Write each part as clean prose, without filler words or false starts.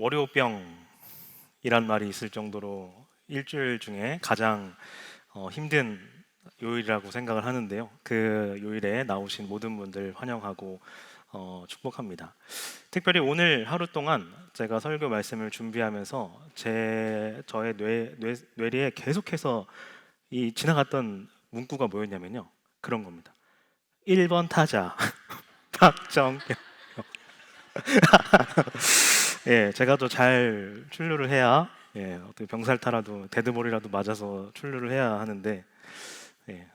월요병이란 말이 있을 정도로 일주일 중에 가장 힘든 요일이라고 생각을 하는데요. 그 요일에 나오신 모든 분들 환영하고 축복합니다. 특별히 오늘 하루 동안 제가 설교 말씀을 준비하면서 저의 뇌리에 계속해서 이 지나갔던 문구가 뭐였냐면요. 그런 겁니다. 1번 타자 박정현. 예, 제가 더 잘 출루를 해야, 예, 어떻게 병살타라도 데드볼이라도 맞아서 출루를 해야 하는데, 예,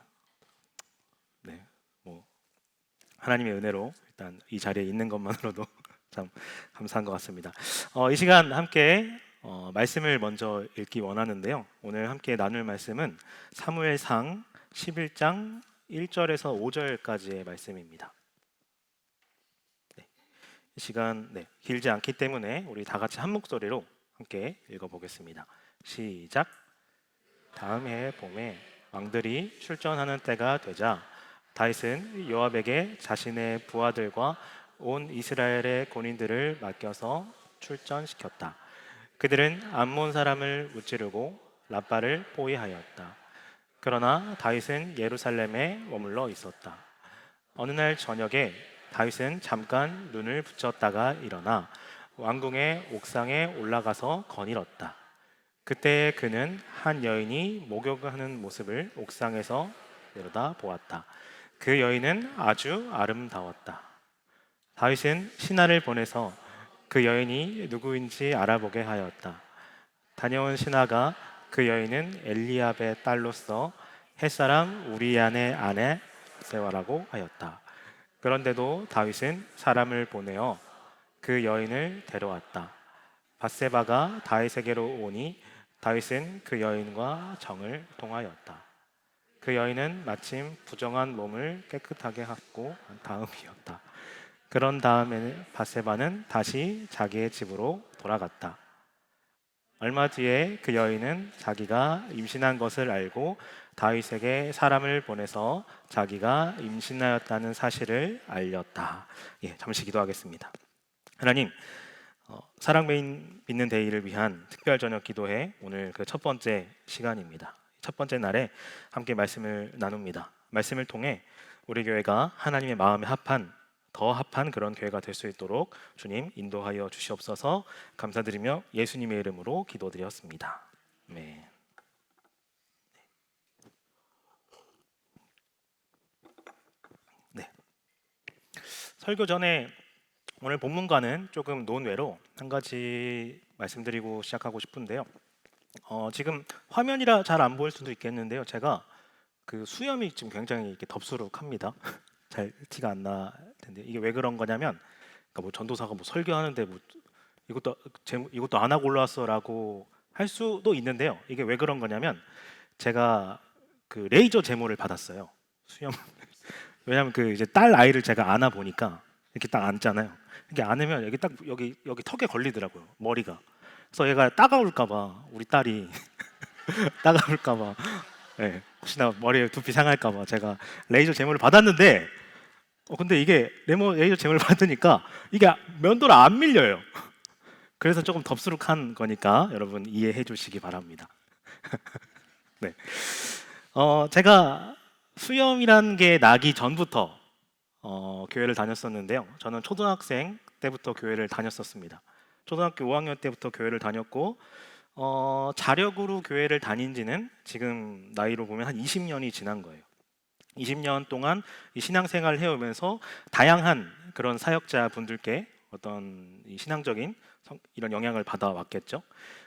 네, 뭐 하나님의 은혜로 일단 이 자리에 있는 것만으로도 참 감사한 것 같습니다. 이 시간 함께 말씀을 먼저 읽기 원하는데요. 오늘 함께 나눌 말씀은 사무엘상 11장 1절에서 5절까지의 말씀입니다. 이 시간 길지 않기 때문에 우리 다 같이 한 목소리로 함께 읽어보겠습니다. 시작. 다음 해 봄에 왕들이 출전하는 때가 되자 다윗은 요압에게 자신의 부하들과 온 이스라엘의 군인들을 맡겨서 출전시켰다. 그들은 암몬 사람을 무찌르고 랍바를 포위하였다. 그러나 다윗은 예루살렘에 머물러 있었다. 어느 날 저녁에 다윗은 잠깐 눈을 붙였다가 일어나 왕궁의 옥상에 올라가서 거닐었다. 그때 그는 한 여인이 목욕을 하는 모습을 옥상에서 내려다 보았다. 그 여인은 아주 아름다웠다. 다윗은 신하를 보내서 그 여인이 누구인지 알아보게 하였다. 다녀온 신하가 그 여인은 엘리압의 딸로서 햇사람 우리아의 아내 세와라고 하였다. 그런데도 다윗은 사람을 보내어 그 여인을 데려왔다. 밧세바가 다윗에게로 오니 다윗은 그 여인과 정을 통하였다. 그 여인은 마침 부정한 몸을 깨끗하게 하고 한 다음이었다. 그런 다음에 밧세바는 다시 자기의 집으로 돌아갔다. 얼마 뒤에 그 여인은 자기가 임신한 것을 알고 다윗에게 사람을 보내서 자기가 임신하였다는 사실을 알렸다. 예, 잠시 기도하겠습니다. 하나님, 사랑 믿는 데이를 위한 특별 저녁 기도회 오늘 그 첫 번째 시간입니다. 첫 번째 날에 함께 말씀을 나눕니다. 말씀을 통해 우리 교회가 하나님의 마음에 더 합한 그런 교회가 될 수 있도록 주님 인도하여 주시옵소서. 감사드리며 예수님의 이름으로 기도드렸습니다. 네. 네. 설교 전에 오늘 본문과는 조금 논외로 한 가지 말씀드리고 시작하고 싶은데요. 지금 화면이라 잘 안 보일 수도 있겠는데요. 제가 그 수염이 지금 굉장히 이렇게 덥수룩합니다. 잘 티가 안 날 텐데 이게 왜 그런 거냐면, 그러니까 뭐 전도사가 뭐 설교하는데 뭐 이것도 안 하고 올라왔어라고 할 수도 있는데요. 이게 왜 그런 거냐면 제가 그 레이저 제모를 받았어요. 수염. 왜냐면 그 이제 딸 아이를 제가 안아 보니까 이렇게 딱 앉잖아요. 이렇게 안으면 여기 딱 여기 턱에 걸리더라고요. 머리가. 그래서 얘가 따가울까봐 우리 딸이 따가울까봐, 네, 혹시나 머리에 두피 상할까봐 제가 레이저 제모를 받았는데, 근데 이게 레이저 제모를 받으니까 이게 면도를 안 밀려요. 그래서 조금 덥수룩한 거니까 여러분 이해해 주시기 바랍니다. 네. 제가 수염이란 게 나기 전부터 교회를 다녔었는데요. 저는 초등학생 때부터 교회를 다녔었습니다. 초등학교 5학년 때부터 교회를 다녔고 자력으로 교회를 다닌 지는 지금 나이로 보면 한 20년이 지난 거예요. 20년 동안 이 신앙생활을 해오면서 다양한 그런 사역자 분들께 어떤 이 신앙적인 이런 영향을 받아왔겠죠.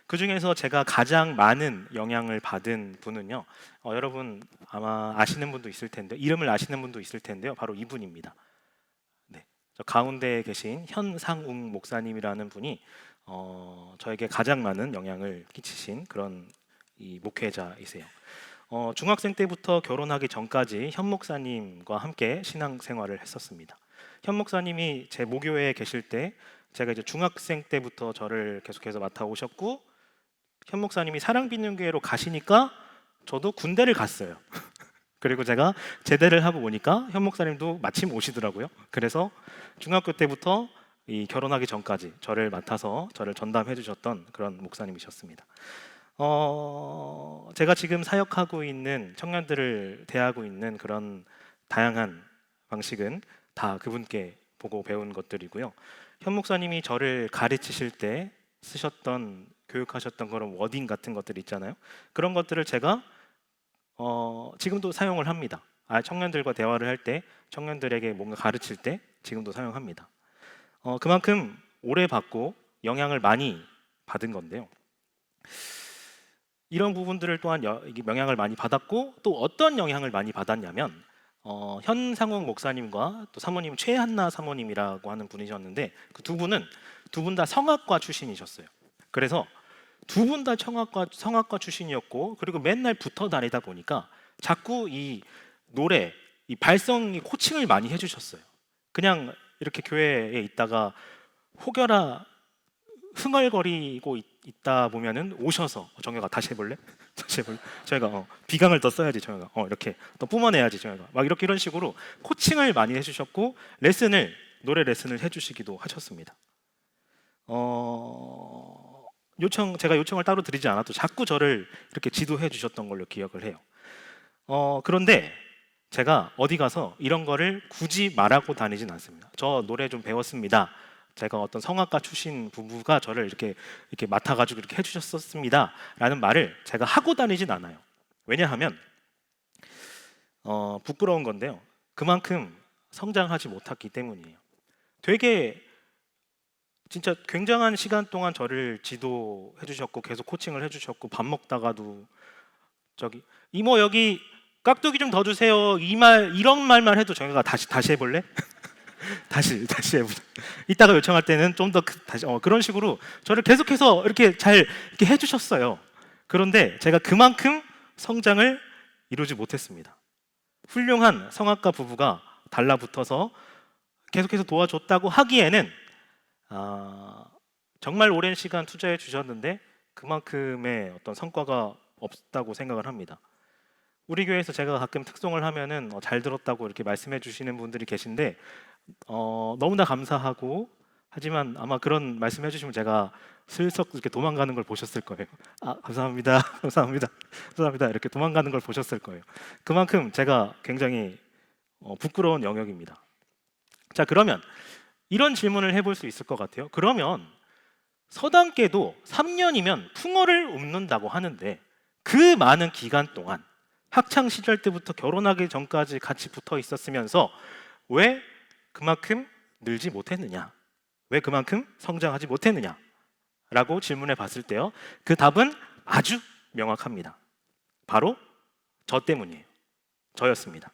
그 중에서 제가 가장 많은 영향을 받은 분은요, 여러분 아마 아시는 분도 있을 텐데, 이름을 아시는 분도 있을 텐데요, 바로 이분입니다. 네, 저 가운데에 계신 현상웅 목사님이라는 분이 저에게 가장 많은 영향을 끼치신 그런 이 목회자이세요. 중학생 때부터 결혼하기 전까지 현 목사님과 함께 신앙생활을 했었습니다. 현 목사님이 제 모교회에 계실 때 제가 이제 중학생 때부터 저를 계속해서 맡아오셨고, 현 목사님이 사랑빛는교회로 가시니까 저도 군대를 갔어요. 그리고 제가 제대를 하고 오니까 현 목사님도 마침 오시더라고요. 그래서 중학교 때부터 이 결혼하기 전까지 저를 맡아서 저를 전담해 주셨던 그런 목사님이셨습니다. 제가 지금 사역하고 있는 청년들을 대하고 있는 그런 다양한 방식은 다 그분께 보고 배운 것들이고요. 현 목사님이 저를 가르치실 때 쓰셨던 교육하셨던 그런 워딩 같은 것들 있잖아요. 그런 것들을 제가 지금도 사용을 합니다. 청년들과 대화를 할 때, 청년들에게 뭔가 가르칠 때 지금도 사용합니다. 그만큼 오래 받고 영향을 많이 받은 건데요. 이런 부분들을 또한 영향을 많이 받았고, 또 어떤 영향을 많이 받았냐면 현상욱 목사님과 또 사모님 최한나 사모님이라고 하는 분이셨는데, 그 두 분은 두 분 다 성악과 출신이셨어요. 그래서 두 분 다 성악과 출신이었고, 그리고 맨날 붙어 다니다 보니까 자꾸 이 노래, 이 발성 코칭을 많이 해주셨어요. 그냥 이렇게 교회에 있다가 혹여나 흥얼거리고 있다 보면은 오셔서 정혁아 다시 해볼래? 다시 해볼래? 저희가 비강을 더 써야지 정혁아. 이렇게 더 뿜어내야지 정혁아. 막 이런 식으로 코칭을 많이 해주셨고, 노래 레슨을 해주시기도 하셨습니다. 제가 요청을 따로 드리지 않아도 자꾸 저를 이렇게 지도해 주셨던 걸로 기억을 해요. 그런데 제가 어디 가서 이런 거를 굳이 말하고 다니진 않습니다. 저 노래 좀 배웠습니다. 제가 어떤 성악가 출신 부부가 저를 이렇게 맡아가지고 이렇게 해주셨었습니다. 라는 말을 제가 하고 다니진 않아요. 왜냐하면 부끄러운 건데요. 그만큼 성장하지 못했기 때문이에요. 되게 진짜 굉장한 시간 동안 저를 지도해 주셨고 계속 코칭을 해주셨고, 밥 먹다가도 저기 이모 여기 깍두기 좀 더 주세요, 이런 말만 해도 저희가 다시 해볼래? 다시 해보자. 이따가 요청할 때는 좀 더 다시 그런 식으로 저를 계속해서 이렇게 잘 이렇게 해주셨어요. 그런데 제가 그만큼 성장을 이루지 못했습니다. 훌륭한 성악가 부부가 달라붙어서 계속해서 도와줬다고 하기에는 정말 오랜 시간 투자해 주셨는데 그만큼의 어떤 성과가 없다고 생각을 합니다. 우리 교회에서 제가 가끔 특송을 하면은 잘 들었다고 이렇게 말씀해 주시는 분들이 계신데 너무나 감사하고, 하지만 아마 그런 말씀해 주시면 제가 슬쩍 이렇게 도망가는 걸 보셨을 거예요. 감사합니다. 감사합니다. 이렇게 도망가는 걸 보셨을 거예요. 그만큼 제가 굉장히 부끄러운 영역입니다. 자, 그러면 이런 질문을 해볼 수 있을 것 같아요. 그러면 서당계도 3년이면 풍어를 읊는다고 하는데, 그 많은 기간 동안 학창 시절 때부터 결혼하기 전까지 같이 붙어 있었으면서 왜 그만큼 늘지 못했느냐? 왜 그만큼 성장하지 못했느냐? 라고 질문해 봤을 때요, 그 답은 아주 명확합니다. 바로 저 때문이에요. 저였습니다.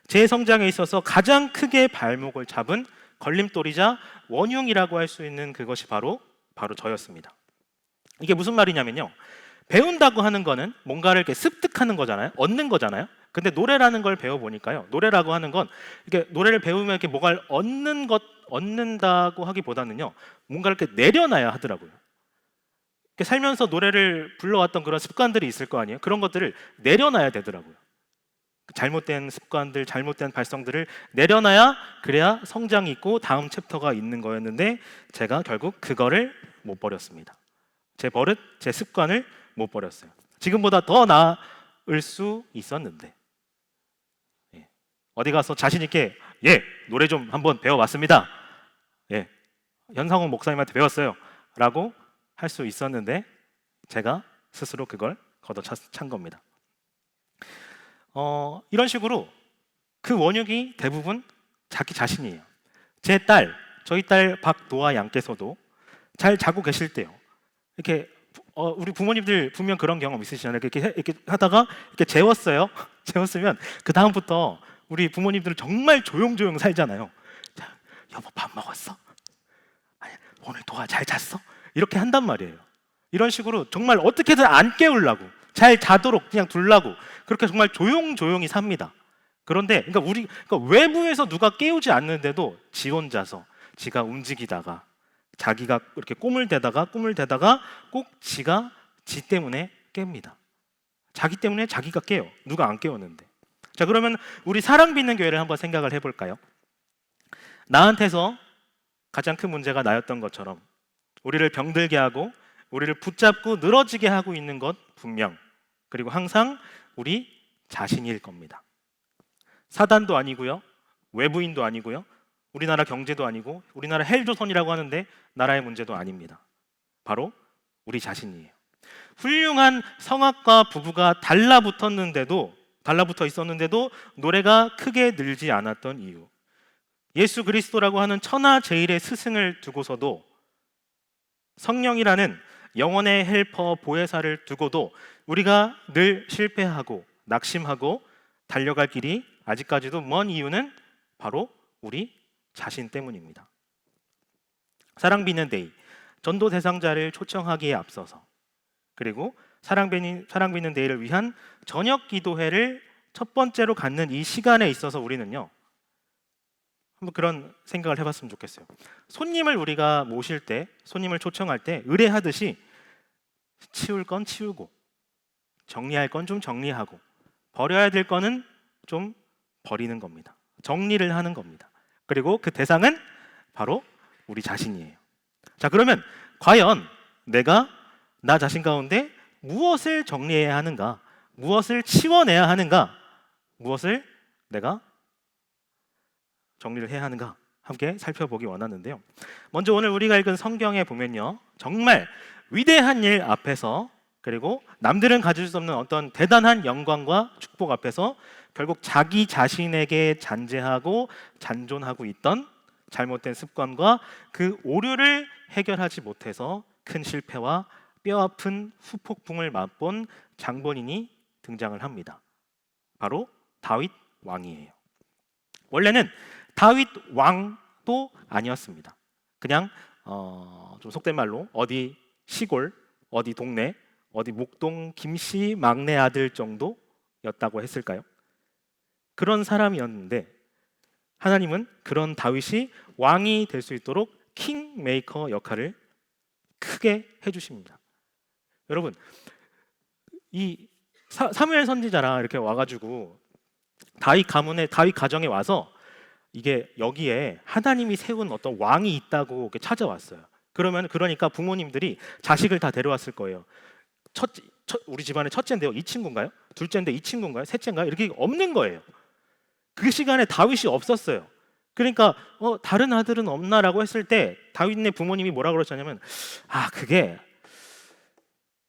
제 성장에 있어서 가장 크게 발목을 잡은 걸림돌이자 원흉이라고 할 수 있는 그것이 바로 저였습니다. 이게 무슨 말이냐면요, 배운다고 하는 거는 뭔가를 이렇게 습득하는 거잖아요. 얻는 거잖아요. 근데 노래라는 걸 배워보니까요, 노래라고 하는 건 이렇게 노래를 배우면 이렇게 뭐가 얻는다고 하기보다는요, 뭔가를 이렇게 내려놔야 하더라고요. 이렇게 살면서 노래를 불러왔던 그런 습관들이 있을 거 아니에요. 그런 것들을 내려놔야 되더라고요. 잘못된 습관들, 잘못된 발성들을 내려놔야 그래야 성장이 있고 다음 챕터가 있는 거였는데, 제가 결국 그거를 못 버렸습니다. 제 버릇, 제 습관을 못 버렸어요. 지금보다 더 나을 수 있었는데, 어디 가서 자신 있게 노래 좀 한번 배워봤습니다, 현상욱 목사님한테 배웠어요 라고 할 수 있었는데, 제가 스스로 그걸 걷어찬 겁니다. 이런 식으로 그 원흉이 대부분 자기 자신이에요. 저희 딸 박도아 양께서도 잘 자고 계실 때요, 이렇게 우리 부모님들 분명 그런 경험 있으시잖아요. 이렇게 하다가 이렇게 재웠어요. 재웠으면 그 다음부터 우리 부모님들은 정말 조용조용 살잖아요. 자, 여보 밥 먹었어? 아니, 오늘 도아 잘 잤어? 이렇게 한단 말이에요. 이런 식으로 정말 어떻게든 안 깨우려고, 잘 자도록 그냥 두려고 그렇게 정말 조용조용히 삽니다. 그런데 그러니까 외부에서 누가 깨우지 않는데도 지 혼자서 지가 움직이다가 자기가 이렇게 꿈을 대다가 꼭 지 때문에 깹니다. 자기 때문에 자기가 깨요. 누가 안 깨웠는데. 자, 그러면 우리 사랑 빚는 교회를 한번 생각을 해볼까요? 나한테서 가장 큰 문제가 나였던 것처럼 우리를 병들게 하고 우리를 붙잡고 늘어지게 하고 있는 것 분명, 그리고 항상 우리 자신일 겁니다. 사단도 아니고요, 외부인도 아니고요, 우리나라 경제도 아니고 우리나라 헬조선이라고 하는데 나라의 문제도 아닙니다. 바로 우리 자신이에요. 훌륭한 성악과 부부가 달라붙어 있었는데도 노래가 크게 늘지 않았던 이유, 예수 그리스도라고 하는 천하제일의 스승을 두고서도, 성령이라는 영혼의 헬퍼 보혜사를 두고도 우리가 늘 실패하고 낙심하고 달려갈 길이 아직까지도 먼 이유는 바로 우리 자신 때문입니다. 사랑비는 데이, 전도 대상자를 초청하기에 앞서서, 그리고 사랑비는 데이를 위한 저녁 기도회를 첫 번째로 갖는 이 시간에 있어서 우리는요, 한번 그런 생각을 해봤으면 좋겠어요. 손님을 우리가 모실 때, 손님을 초청할 때 의례하듯이 치울 건 치우고, 정리할 건 좀 정리하고, 버려야 될 거는 좀 버리는 겁니다. 정리를 하는 겁니다. 그리고 그 대상은 바로 우리 자신이에요. 자, 그러면 과연 내가 나 자신 가운데 무엇을 정리해야 하는가, 무엇을 치워내야 하는가, 무엇을 내가 정리를 해야 하는가, 함께 살펴보기 원하는데요. 먼저 오늘 우리가 읽은 성경에 보면요, 정말 위대한 일 앞에서, 그리고 남들은 가질 수 없는 어떤 대단한 영광과 축복 앞에서 결국 자기 자신에게 잔재하고 잔존하고 있던 잘못된 습관과 그 오류를 해결하지 못해서 큰 실패와 뼈아픈 후폭풍을 맛본 장본인이 등장을 합니다. 바로 다윗 왕이에요. 원래는 다윗 왕도 아니었습니다. 그냥 좀 속된 말로 어디 시골, 어디 동네, 어디 목동 김씨 막내 아들 정도였다고 했을까요? 그런 사람이었는데 하나님은 그런 다윗이 왕이 될 수 있도록 킹메이커 역할을 크게 해주십니다. 여러분, 이 사무엘 선지자랑 이렇게 와가지고 다윗 가정에 와서 이게 여기에 하나님이 세운 어떤 왕이 있다고 이렇게 찾아왔어요. 그러니까 부모님들이 자식을 다 데려왔을 거예요. 우리 집안의 첫째인데요, 이 친구인가요? 둘째인데 이 친구인가요? 셋째인가요? 이렇게 없는 거예요. 그 시간에 다윗이 없었어요. 그러니까 다른 아들은 없나라고 했을 때 다윗네 부모님이 뭐라 그러셨냐면, 그게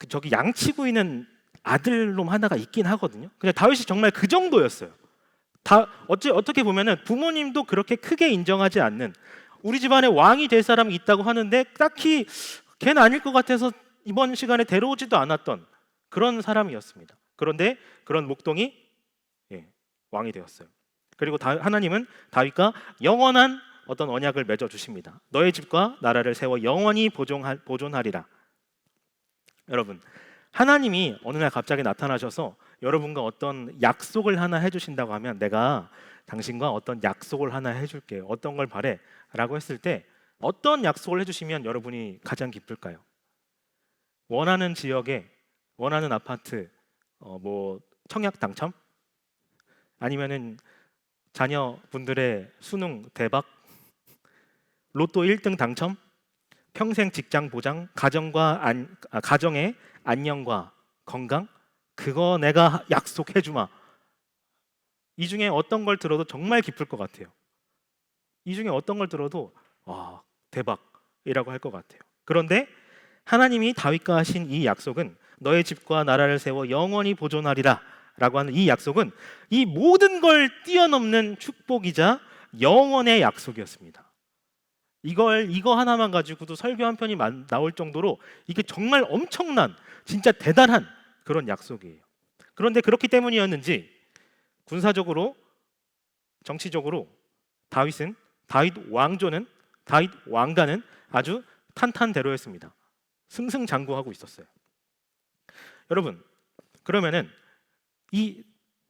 저기 양치고 있는 아들놈 하나가 있긴 하거든요. 근데 다윗이 정말 그 정도였어요. 어떻게 보면은 부모님도 그렇게 크게 인정하지 않는, 우리 집안에 왕이 될 사람이 있다고 하는데 딱히 걔는 아닐 것 같아서 이번 시간에 데려오지도 않았던 그런 사람이었습니다. 그런데 그런 목동이 왕이 되었어요. 그리고 하나님은 다윗과 영원한 어떤 언약을 맺어 주십니다. 너의 집과 나라를 세워 영원히 보존하리라. 여러분, 하나님이 어느 날 갑자기 나타나셔서 여러분과 어떤 약속을 하나 해주신다고 하면, 내가 당신과 어떤 약속을 하나 해줄게, 어떤 걸 바래? 라고 했을 때 어떤 약속을 해주시면 여러분이 가장 기쁠까요? 원하는 지역에 원하는 아파트, 청약 당첨? 아니면은 자녀분들의 수능 대박? 로또 1등 당첨? 평생 직장 보장? 가정의 안녕과 건강? 그거 내가 약속해 주마. 이 중에 어떤 걸 들어도 정말 기쁠 것 같아요. 이 중에 어떤 걸 들어도 대박이라고 할 것 같아요. 그런데 하나님이 다윗과 하신 이 약속은, 너의 집과 나라를 세워 영원히 보존하리라 라고 하는 이 약속은 이 모든 걸 뛰어넘는 축복이자 영원의 약속이었습니다. 이거 하나만 가지고도 설교 한 편이 나올 정도로 이게 정말 엄청난, 진짜 대단한 그런 약속이에요. 그런데 그렇기 때문이었는지 군사적으로, 정치적으로 다윗 왕가는 아주 탄탄대로였습니다. 승승장구하고 있었어요. 여러분, 그러면은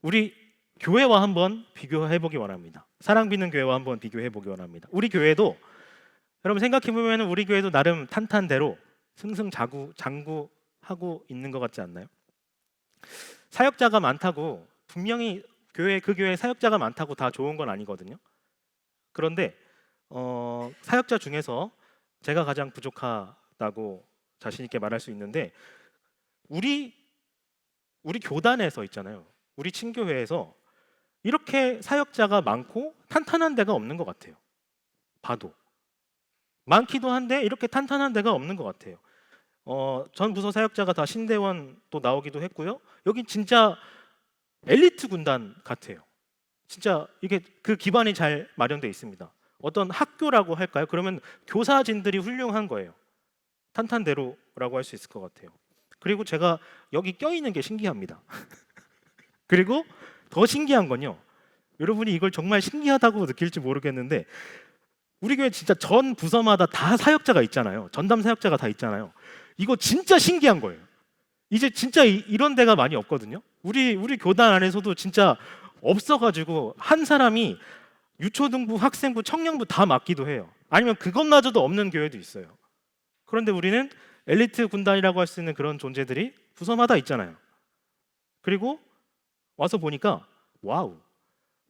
우리 교회와 한번 비교해 보기 원합니다. 사랑비는 교회와 한번 비교해 보기 원합니다. 우리 교회도, 여러분 생각해 보면 우리 교회도 나름 탄탄대로 승승장구하고 있는 것 같지 않나요? 사역자가 많다고 분명히 그 교회에 사역자가 많다고 다 좋은 건 아니거든요. 그런데 사역자 중에서 제가 가장 부족하다고 자신 있게 말할 수 있는데 우리 교단에서 있잖아요. 우리 친교회에서 이렇게 사역자가 많고 탄탄한 데가 없는 것 같아요. 봐도 많기도 한데 이렇게 탄탄한 데가 없는 것 같아요. 전 부서 사역자가 다 신대원 또 나오기도 했고요. 여기 진짜 엘리트 군단 같아요. 진짜 이게 그 기반이 잘 마련돼 있습니다. 어떤 학교라고 할까요? 그러면 교사진들이 훌륭한 거예요. 탄탄대로라고 할 수 있을 것 같아요. 그리고 제가 여기 껴있는 게 신기합니다. 그리고 더 신기한 건요. 여러분이 이걸 정말 신기하다고 느낄지 모르겠는데 우리 교회 진짜 전 부서마다 다 사역자가 있잖아요. 전담 사역자가 다 있잖아요. 이거 진짜 신기한 거예요. 이제 진짜 이런 데가 많이 없거든요. 우리 교단 안에서도 진짜 없어가지고 한 사람이 유초등부, 학생부, 청년부 다 맡기도 해요. 아니면 그것마저도 없는 교회도 있어요. 그런데 우리는 엘리트 군단이라고 할 수 있는 그런 존재들이 부서마다 있잖아요. 그리고 와서 보니까 와우,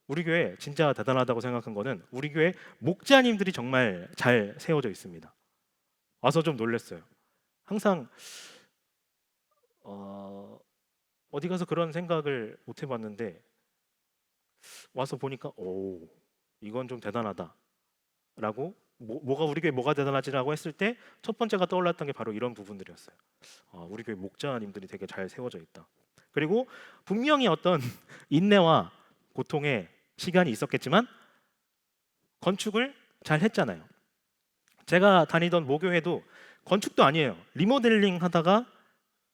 우리 교회 진짜 대단하다고 생각한 거는 우리 교회 목자님들이 정말 잘 세워져 있습니다. 와서 좀 놀랐어요. 항상 어디 가서 그런 생각을 못 해봤는데 와서 보니까 오, 이건 좀 대단하다라고 뭐가 우리 교회 뭐가 대단하지라고 했을 때 첫 번째가 떠올랐던 게 바로 이런 부분들이었어요. 우리 교회 목자님들이 되게 잘 세워져 있다. 그리고 분명히 어떤 인내와 고통의 시간이 있었겠지만 건축을 잘 했잖아요. 제가 다니던 모교회도 건축도 아니에요. 리모델링 하다가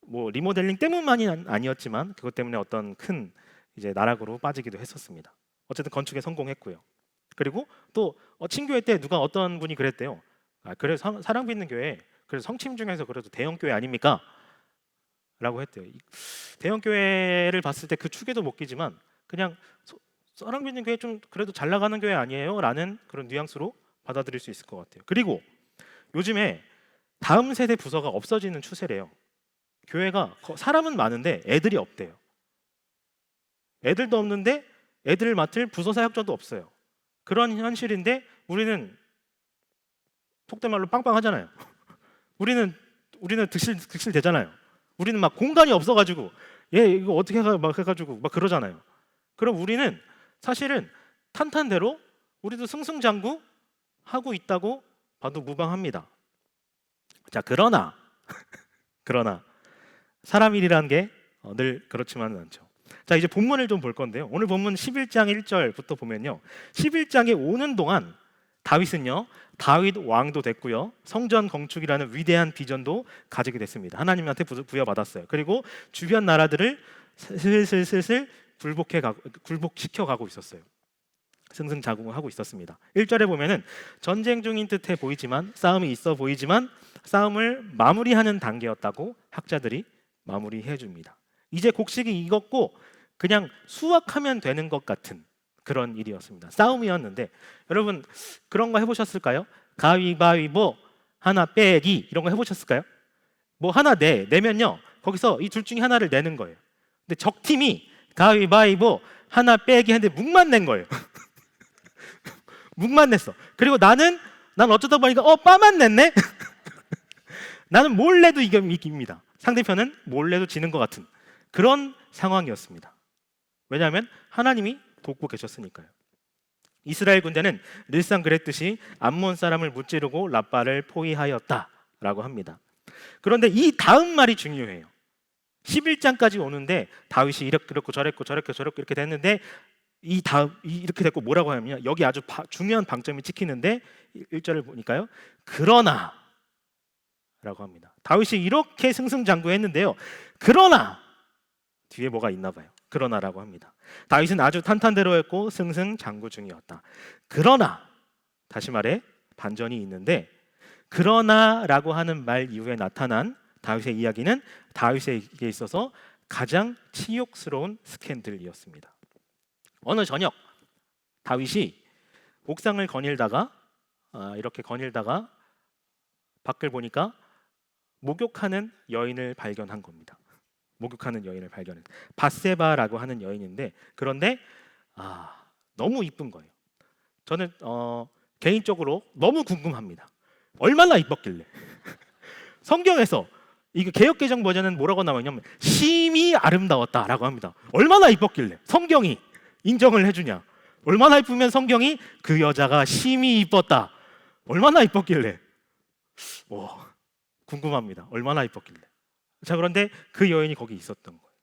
뭐 리모델링 때문만이 아니었지만 그것 때문에 어떤 큰 이제 나락으로 빠지기도 했었습니다. 어쨌든 건축에 성공했고요. 그리고 또 친교회 때 누가 어떤 분이 그랬대요. 그래 사랑 믿는 교회 그래서 성침 중에서 그래도 대형 교회 아닙니까? 라고 했대요. 대형 교회를 봤을 때 그 축에도 못 끼지만 그냥 사랑 믿는 교회 좀 그래도 잘 나가는 교회 아니에요? 라는 그런 뉘앙스로 받아들일 수 있을 것 같아요. 그리고 요즘에 다음 세대 부서가 없어지는 추세래요. 교회가 사람은 많은데 애들이 없대요. 애들도 없는데 애들을 맡을 부서 사역자도 없어요. 그런 현실인데 우리는 속된 말로 빵빵하잖아요. 우리는 득실 되잖아요. 우리는 막 공간이 없어가지고 얘 이거 어떻게 막 해가지고 막 그러잖아요. 그럼 우리는 사실은 탄탄대로 우리도 승승장구 하고 있다고 봐도 무방합니다. 자, 그러나 사람 일이라는 게 늘 그렇지만은 않죠. 자, 이제 본문을 좀 볼 건데요. 오늘 본문 11장 1절부터 보면요. 11장에 오는 동안 다윗은요. 다윗 왕도 됐고요. 성전 건축이라는 위대한 비전도 가지게 됐습니다. 하나님한테 부여받았어요. 그리고 주변 나라들을 슬슬 굴복시켜 가고 있었어요. 승승장구하고 있었습니다. 1절에 보면은 전쟁 중인 듯해 보이지만 싸움이 있어 보이지만 싸움을 마무리하는 단계였다고 학자들이 마무리해 줍니다. 이제 곡식이 익었고 그냥 수확하면 되는 것 같은 그런 일이었습니다. 싸움이었는데 여러분 그런 거 해보셨을까요? 가위바위보 하나 빼기 이런 거 해보셨을까요? 뭐 하나 내면요 거기서 이 둘 중에 하나를 내는 거예요. 근데 적 팀이 가위바위보 하나 빼기 했는데 묵만 낸 거예요. 묵만 냈어. 그리고 난 어쩌다 보니까 빠만 냈네. 나는 몰래도 이깁니다. 상대편은 몰래도 지는 것 같은 그런 상황이었습니다. 왜냐하면 하나님이 돕고 계셨으니까요. 이스라엘 군대는 늘상 그랬듯이 암몬 사람을 무찌르고 라빠를 포위하였다라고 합니다. 그런데 이 다음 말이 중요해요. 11장까지 오는데 다윗이 이렇고 저랬고 이렇게 됐는데 이 다음 이렇게 됐고 뭐라고 하냐면 여기 아주 중요한 방점이 찍히는데 1절을 보니까요. 그러나 라고 합니다. 다윗이 이렇게 승승장구했는데요. 그러나 뒤에 뭐가 있나 봐요. 그러나라고 합니다. 다윗은 아주 탄탄대로 했고 승승장구 중이었다. 그러나 다시 말해 반전이 있는데 그러나라고 하는 말 이후에 나타난 다윗의 이야기는 다윗에게 있어서 가장 치욕스러운 스캔들이었습니다. 어느 저녁 다윗이 옥상을 이렇게 거닐다가 밖을 보니까 목욕하는 여인을 발견한 겁니다. 목욕하는 여인을 발견했어요. 밧세바라고 하는 여인인데 그런데 너무 이쁜 거예요. 저는 개인적으로 너무 궁금합니다. 얼마나 이뻤길래? 성경에서 이거 개역개정 버전은 뭐라고 나와 있냐면 심히 아름다웠다라고 합니다. 얼마나 이뻤길래 성경이 인정을 해주냐? 얼마나 이쁘면 성경이 그 여자가 심히 이뻤다. 얼마나 이뻤길래? 궁금합니다. 얼마나 이뻤길래? 자, 그런데 그 여인이 거기 있었던 거예요.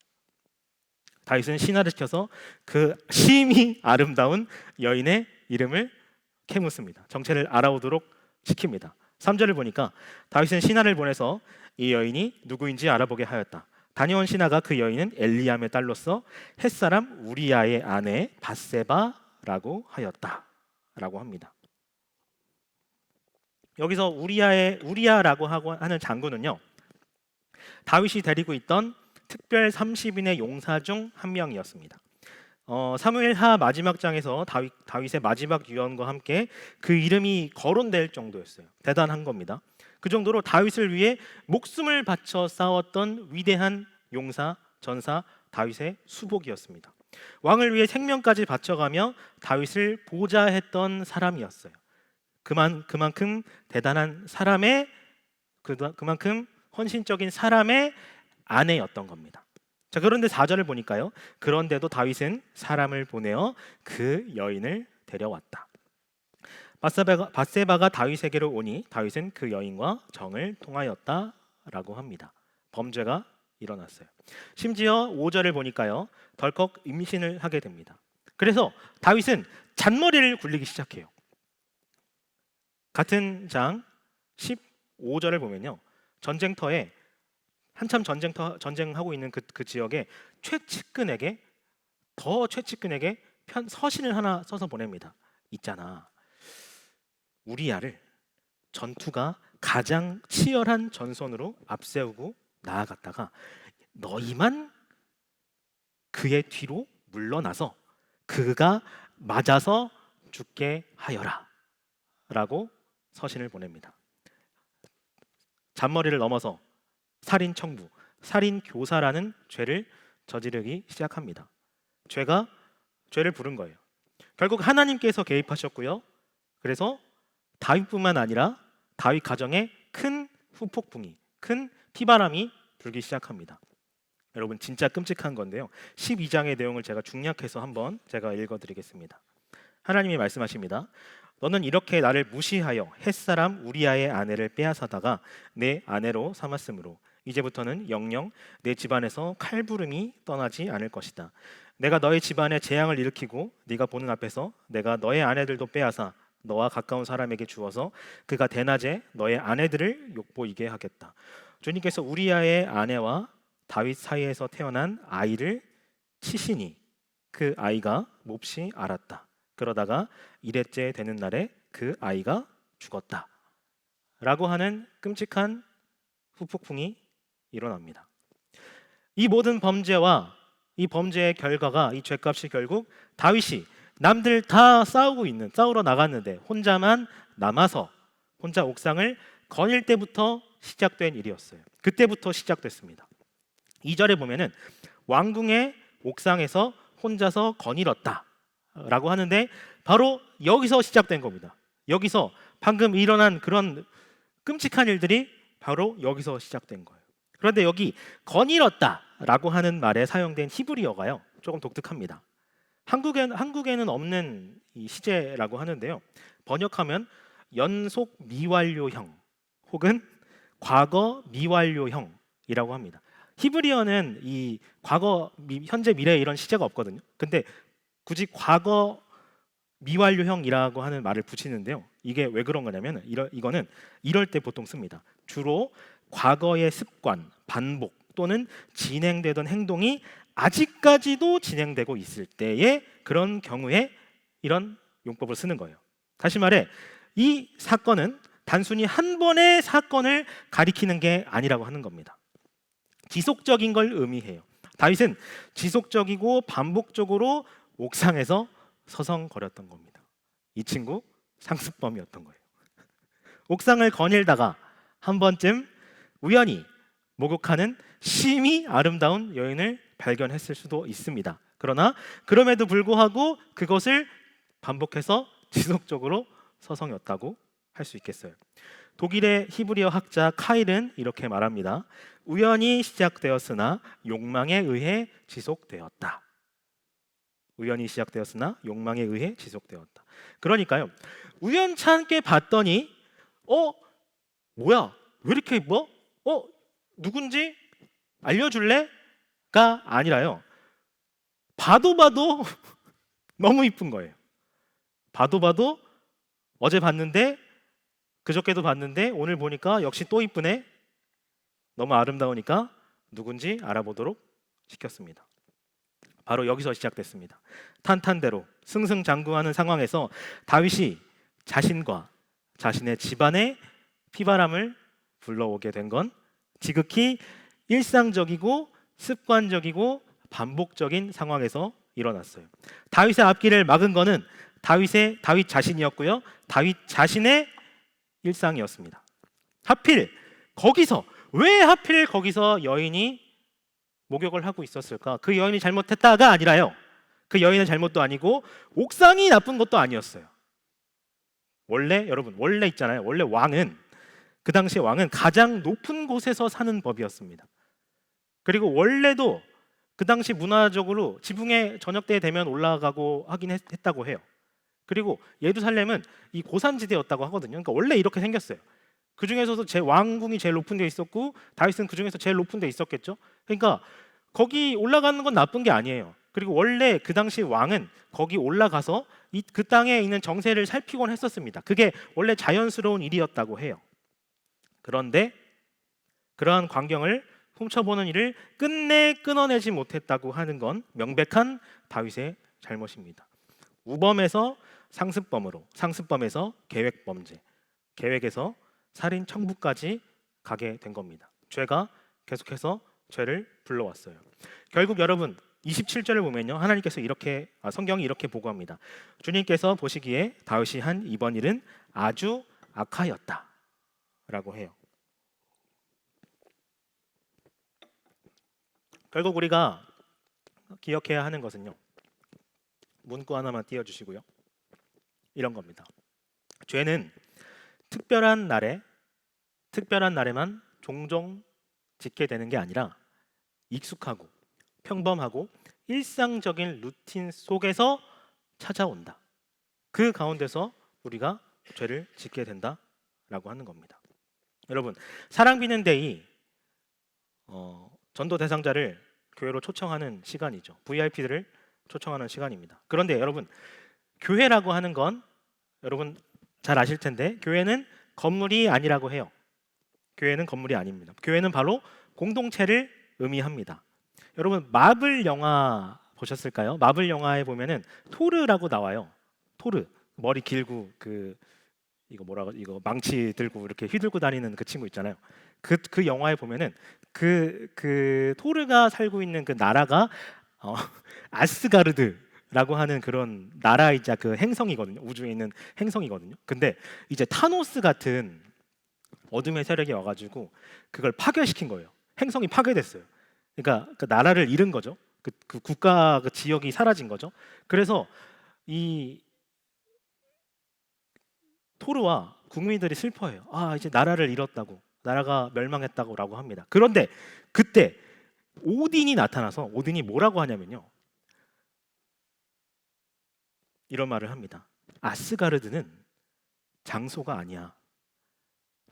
다윗은 신하를 시켜서 그 심히 아름다운 여인의 이름을 캐묻습니다. 정체를 알아오도록 시킵니다. 3절을 보니까 다윗은 신하를 보내서 이 여인이 누구인지 알아보게 하였다. 다녀온 신하가 그 여인은 엘리암의 딸로서 햇사람 우리아의 아내 밧세바라고 하였다라고 합니다. 여기서 우리아라고 하는 장군은요, 다윗이 데리고 있던 특별 30인의 용사 중 한 명이었습니다. 사무엘하 마지막 장에서 다윗의 마지막 유언과 함께 그 이름이 거론될 정도였어요. 대단한 겁니다. 그 정도로 다윗을 위해 목숨을 바쳐 싸웠던 위대한 용사, 전사 다윗의 수복이었습니다. 왕을 위해 생명까지 바쳐가며 다윗을 보좌했던 사람이었어요. 그만큼 대단한 사람의, 그만큼 헌신적인 사람의 아내였던 겁니다. 자, 그런데 4절을 보니까요, 그런데도 다윗은 사람을 보내어 그 여인을 데려왔다. 밧세바가 다윗에게로 오니 다윗은 그 여인과 정을 통하였다라고 합니다. 범죄가 일어났어요. 심지어 5절을 보니까요, 덜컥 임신을 하게 됩니다. 그래서 다윗은 잔머리를 굴리기 시작해요. 같은 장 15절을 보면요, 전쟁터에 한참 전쟁하고 있는 그 지역에 최측근에게 서신을 하나 써서 보냅니다. 있잖아, 우리아를 전투가 가장 치열한 전선으로 앞세우고 나아갔다가 너희만 그의 뒤로 물러나서 그가 맞아서 죽게 하여라 라고 서신을 보냅니다. 잔머리를 넘어서 살인 청부, 살인 교사라는 죄를 저지르기 시작합니다. 죄를 부른 거예요. 결국 하나님께서 개입하셨고요. 그래서 다윗뿐만 아니라 다윗 가정에 큰 후폭풍이, 큰 피바람이 불기 시작합니다. 여러분, 진짜 끔찍한 건데요, 12장의 내용을 제가 중략해서 한번 제가 읽어드리겠습니다. 하나님이 말씀하십니다. 너는 이렇게 나를 무시하여 햇사람 우리아의 아내를 빼앗아다가 내 아내로 삼았으므로 이제부터는 영영 내 집안에서 칼부름이 떠나지 않을 것이다. 내가 너의 집안에 재앙을 일으키고 네가 보는 앞에서 내가 너의 아내들도 빼앗아 너와 가까운 사람에게 주어서 그가 대낮에 너의 아내들을 욕보이게 하겠다. 주님께서 우리아의 아내와 다윗 사이에서 태어난 아이를 치시니 그 아이가 몹시 알았다. 그러다가 이레째 되는 날에 그 아이가 죽었다 라고 하는 끔찍한 후폭풍이 일어납니다. 이 모든 범죄와 이 범죄의 결과가, 이 죄값이 결국 다윗이 남들 다 싸우러 나갔는데 혼자만 남아서 혼자 옥상을 거닐 때부터 시작된 일이었어요. 그때부터 시작됐습니다. 2절에 보면은 왕궁의 옥상에서 혼자서 거닐었다 라고 하는데 바로 여기서 시작된 겁니다. 여기서 방금 일어난 그런 끔찍한 일들이 바로 여기서 시작된 거예요. 그런데 여기 거닐었다라고 하는 말에 사용된 히브리어가요, 조금 독특합니다. 한국에는 없는 이 시제라고 하는데요, 번역하면 연속 미완료형 혹은 과거 미완료형이라고 합니다. 히브리어는 이 과거, 현재, 미래 이런 시제가 없거든요. 근데 굳이 과거 미완료형이라고 하는 말을 붙이는데요, 이게 왜 그런 거냐면 이거는 이럴 때 보통 씁니다. 주로 과거의 습관, 반복 또는 진행되던 행동이 아직까지도 진행되고 있을 때의 그런 경우에 이런 용법을 쓰는 거예요. 다시 말해, 이 사건은 단순히 한 번의 사건을 가리키는 게 아니라고 하는 겁니다. 지속적인 걸 의미해요. 다윗은 지속적이고 반복적으로 옥상에서 서성거렸던 겁니다. 이 친구 상습범이었던 거예요. 옥상을 거닐다가 한 번쯤 우연히 목욕하는 심히 아름다운 여인을 발견했을 수도 있습니다. 그러나 그럼에도 불구하고 그것을 반복해서 지속적으로 서성였다고 할 수 있겠어요. 독일의 히브리어 학자 카일은 이렇게 말합니다. 우연히 시작되었으나 욕망에 의해 지속되었다. 우연히 시작되었으나 욕망에 의해 지속되었다. 그러니까요. 우연찮게 봤더니 뭐야? 왜 이렇게 누군지 알려줄래?가 아니라요. 봐도 너무 이쁜 거예요. 봐도 어제 봤는데 그저께도 봤는데 오늘 보니까 역시 또 이쁘네. 너무 아름다우니까 누군지 알아보도록 시켰습니다. 바로 여기서 시작됐습니다. 탄탄대로 승승장구하는 상황에서 다윗이 자신과 자신의 집안의 피바람을 불러오게 된 건 지극히 일상적이고 습관적이고 반복적인 상황에서 일어났어요. 다윗의 앞길을 막은 거는 다윗 자신이었고요. 다윗 자신의 일상이었습니다. 왜 하필 거기서 여인이 목욕을 하고 있었을까? 그 여인이 잘못했다가 아니라요. 그 여인의 잘못도 아니고 옥상이 나쁜 것도 아니었어요. 원래 있잖아요. 원래 그 당시에 왕은 가장 높은 곳에서 사는 법이었습니다. 그리고 원래도 그 당시 문화적으로 지붕에 저녁 때 되면 올라가고 하긴 했다고 해요. 그리고 예루살렘은 이 고산지대였다고 하거든요. 그러니까 원래 이렇게 생겼어요. 그 중에서도 제 왕궁이 제일 높은 데 있었고 다윗은 그 중에서 제일 높은 데 있었겠죠. 그러니까 거기 올라가는 건 나쁜 게 아니에요. 그리고 원래 그 당시 왕은 거기 올라가서 그 땅에 있는 정세를 살피곤 했었습니다. 그게 원래 자연스러운 일이었다고 해요. 그런데 그러한 광경을 훔쳐보는 일을 끝내 끊어내지 못했다고 하는 건 명백한 다윗의 잘못입니다. 우범에서 상습범으로, 상습범에서 계획범죄, 계획에서 살인 청부까지 가게 된 겁니다. 죄가 계속해서 죄를 불러왔어요. 결국 여러분 27절을 보면요, 하나님께서 성경이 이렇게 보고합니다. 주님께서 보시기에 다윗이 한 이번 일은 아주 악하였다라고 해요. 결국 우리가 기억해야 하는 것은요, 문구 하나만 띄워주시고요, 이런 겁니다. 죄는 특별한 날에만 종종 짓게 되는 게 아니라 익숙하고 평범하고 일상적인 루틴 속에서 찾아온다. 그 가운데서 우리가 죄를 짓게 된다라고 하는 겁니다. 여러분, 사랑비는 데이 전도 대상자를 교회로 초청하는 시간이죠. VIP들을 초청하는 시간입니다. 그런데 여러분, 교회라고 하는 건 여러분 잘 아실 텐데 교회는 건물이 아니라고 해요. 교회는 건물이 아닙니다. 교회는 바로 공동체를 의미합니다. 여러분 마블 영화 보셨을까요? 마블 영화에 보면은 토르라고 나와요. 토르, 머리 길고 이거 망치 들고 이렇게 휘들고 다니는 그 친구 있잖아요. 그 영화에 보면은 그 토르가 살고 있는 그 나라가 아스가르드라고 하는 그런 나라이자 그 행성이거든요. 우주에 있는 행성이거든요. 근데 이제 타노스 같은 어둠의 세력이 와가지고 그걸 파괴시킨 거예요. 행성이 파괴됐어요. 그러니까 그 나라를 잃은 거죠. 그 국가 그 지역이 사라진 거죠. 그래서 이 토르와 국민들이 슬퍼해요. 이제 나라를 잃었다고, 나라가 멸망했다고라고 합니다. 그런데 그때 오딘이 나타나서 오딘이 뭐라고 하냐면요, 이런 말을 합니다. 아스가르드는 장소가 아니야.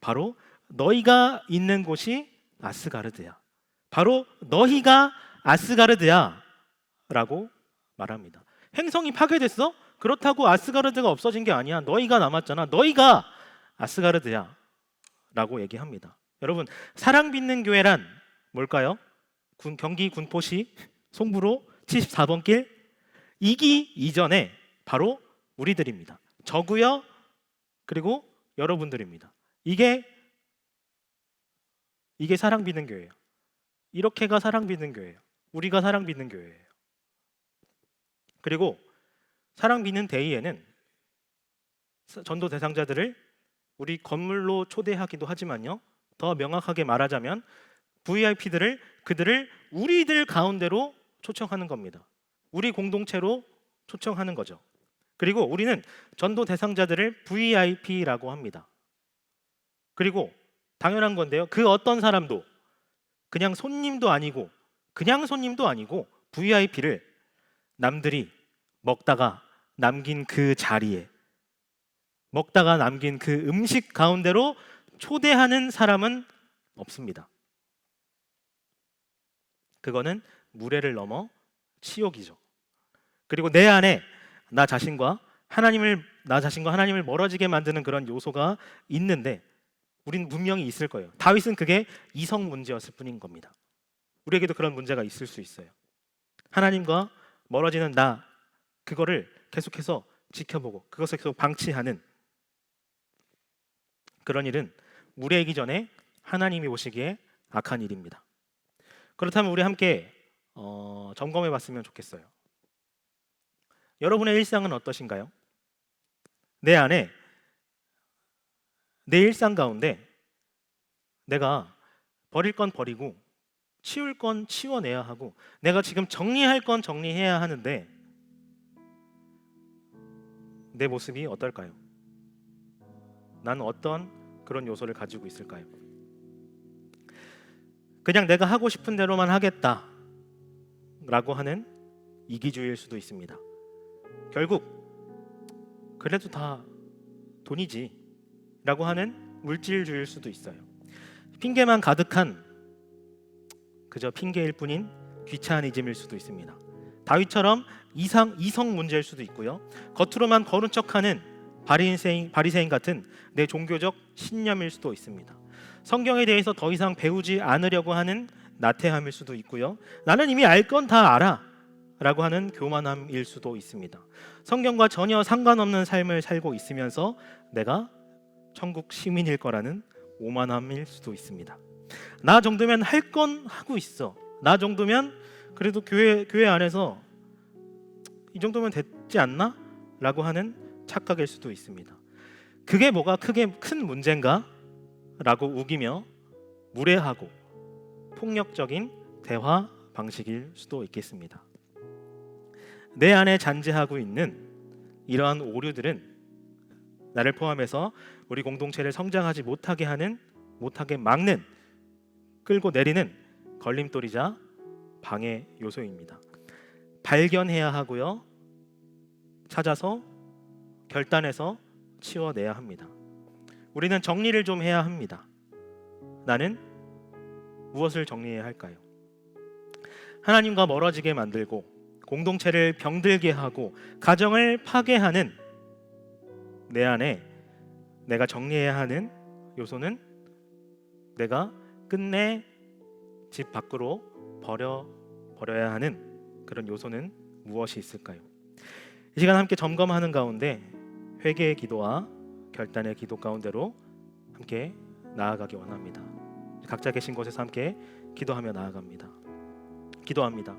바로 너희가 있는 곳이 아스가르드야. 바로 너희가 아스가르드야 라고 말합니다. 행성이 파괴됐어? 그렇다고 아스가르드가 없어진 게 아니야. 너희가 남았잖아. 너희가 아스가르드야 라고 얘기합니다. 여러분, 사랑 빚는 교회란 뭘까요? 경기 군포시 송부로 74번 길 이기 이전에 바로 우리들입니다. 저고요, 그리고 여러분들입니다. 이게 사랑 빚는 교회예요. 이렇게가 사랑 빚는 교회예요. 우리가 사랑 빚는 교회예요. 그리고 사랑 빚는 데이에는 전도 대상자들을 우리 건물로 초대하기도 하지만요, 더 명확하게 말하자면 그들을 우리들 가운데로 초청하는 겁니다. 우리 공동체로 초청하는 거죠. 그리고 우리는 전도 대상자들을 VIP라고 합니다. 그리고 당연한 건데요. 그 어떤 사람도 그냥 손님도 아니고 VIP를 남들이 먹다가 남긴 그 자리에, 먹다가 남긴 그 음식 가운데로 초대하는 사람은 없습니다. 그거는 무례를 넘어 치욕이죠. 그리고 내 안에 나 자신과 하나님을 멀어지게 만드는 그런 요소가 있는데, 우리는 분명히 있을 거예요. 다윗은 그게 이성 문제였을 뿐인 겁니다. 우리에게도 그런 문제가 있을 수 있어요. 하나님과 멀어지는 나, 그거를 계속해서 지켜보고 그것을 계속 방치하는 그런 일은 무례이기 전에 하나님이 보시기에 악한 일입니다. 그렇다면 우리 함께 점검해 봤으면 좋겠어요. 여러분의 일상은 어떠신가요? 내 안에, 내 일상 가운데 내가 버릴 건 버리고 치울 건 치워내야 하고 내가 지금 정리할 건 정리해야 하는데 내 모습이 어떨까요? 나는 어떤 그런 요소를 가지고 있을까요? 그냥 내가 하고 싶은 대로만 하겠다 라고 하는 이기주의일 수도 있습니다. 결국 그래도 다 돈이지 라고 하는 물질주의일 수도 있어요. 핑계만 가득한 그저 핑계일 뿐인 귀차니즘일 수도 있습니다. 다윗처럼 이성 문제일 수도 있고요. 겉으로만 거룩한 척하는 바리새인 같은 내 종교적 신념일 수도 있습니다. 성경에 대해서 더 이상 배우지 않으려고 하는 나태함일 수도 있고요. 나는 이미 알 건 다 알아 라고 하는 교만함일 수도 있습니다. 성경과 전혀 상관없는 삶을 살고 있으면서 내가 천국 시민일 거라는 오만함일 수도 있습니다. 나 정도면 할 건 하고 있어. 나 정도면 그래도 교회 안에서 이 정도면 됐지 않나? 라고 하는 착각일 수도 있습니다. 그게 뭐가 큰 문제인가? 라고 우기며 무례하고 폭력적인 대화 방식일 수도 있겠습니다. 내 안에 잔재하고 있는 이러한 오류들은 나를 포함해서 우리 공동체를 성장하지 못하게 막는, 끌고 내리는 걸림돌이자 방해 요소입니다. 발견해야 하고요. 찾아서 결단해서 치워내야 합니다. 우리는 정리를 좀 해야 합니다. 나는 무엇을 정리해야 할까요? 하나님과 멀어지게 만들고 공동체를 병들게 하고 가정을 파괴하는 내 안에 내가 정리해야 하는 요소는 내가 끝내 집 밖으로 버려야 하는 그런 요소는 무엇이 있을까요? 이 시간 함께 점검하는 가운데 회개의 기도와 결단의 기도 가운데로 함께 나아가기 원합니다. 각자 계신 곳에서 함께 기도하며 나아갑니다. 기도합니다.